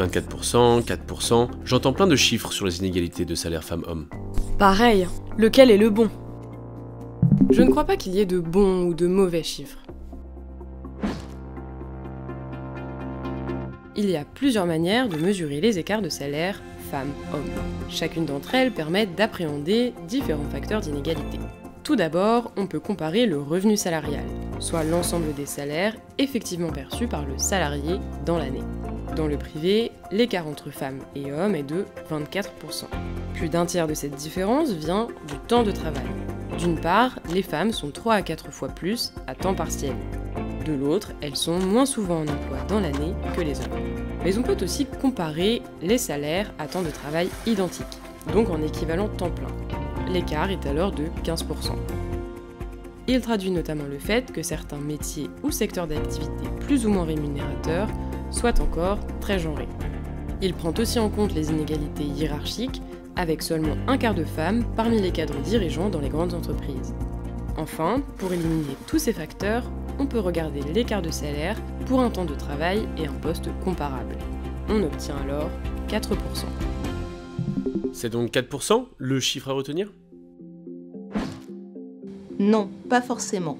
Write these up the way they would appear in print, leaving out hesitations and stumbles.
24%, 4%, j'entends plein de chiffres sur les inégalités de salaire femmes-hommes. Pareil, lequel est le bon? Je ne crois pas qu'il y ait de bons ou de mauvais chiffres. Il y a plusieurs manières de mesurer les écarts de salaire femmes-hommes. Chacune d'entre elles permet d'appréhender différents facteurs d'inégalité. Tout d'abord, on peut comparer le revenu salarial, soit l'ensemble des salaires effectivement perçus par le salarié dans l'année. Dans le privé, l'écart entre femmes et hommes est de 24%. Plus d'un tiers de cette différence vient du temps de travail. D'une part, les femmes sont 3 à 4 fois plus à temps partiel. De l'autre, elles sont moins souvent en emploi dans l'année que les hommes. Mais on peut aussi comparer les salaires à temps de travail identique, donc en équivalent temps plein. L'écart est alors de 15%. Il traduit notamment le fait que certains métiers ou secteurs d'activité plus ou moins rémunérateurs soient encore très genrés. Il prend aussi en compte les inégalités hiérarchiques, avec seulement un quart de femmes parmi les cadres dirigeants dans les grandes entreprises. Enfin, pour éliminer tous ces facteurs, on peut regarder l'écart de salaire pour un temps de travail et un poste comparable. On obtient alors 4%. C'est donc 4% le chiffre à retenir? Non, pas forcément.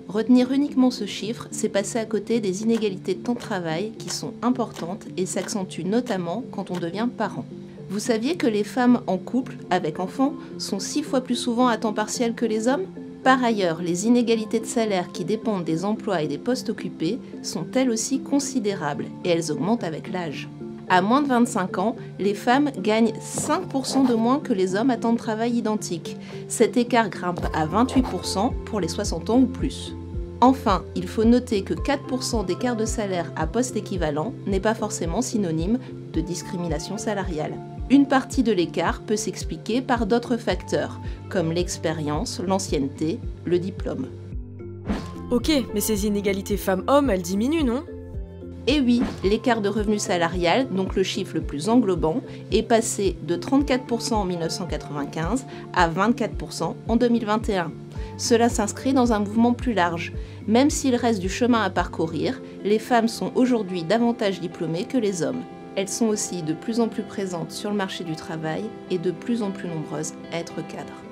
Retenir uniquement ce chiffre, c'est passer à côté des inégalités de temps de travail qui sont importantes et s'accentuent notamment quand on devient parent. Vous saviez que les femmes en couple, avec enfants, sont 6 fois plus souvent à temps partiel que les hommes? Par ailleurs, les inégalités de salaire qui dépendent des emplois et des postes occupés sont elles aussi considérables et elles augmentent avec l'âge. À moins de 25 ans, les femmes gagnent 5% de moins que les hommes à temps de travail identique. Cet écart grimpe à 28% pour les 60 ans ou plus. Enfin, il faut noter que 4% d'écart de salaire à poste équivalent n'est pas forcément synonyme de discrimination salariale. Une partie de l'écart peut s'expliquer par d'autres facteurs, comme l'expérience, l'ancienneté, le diplôme. Ok, mais ces inégalités femmes-hommes, elles diminuent, non? Et oui, l'écart de revenu salarial, donc le chiffre le plus englobant, est passé de 34% en 1995 à 24% en 2021. Cela s'inscrit dans un mouvement plus large. Même s'il reste du chemin à parcourir, les femmes sont aujourd'hui davantage diplômées que les hommes. Elles sont aussi de plus en plus présentes sur le marché du travail et de plus en plus nombreuses à être cadres.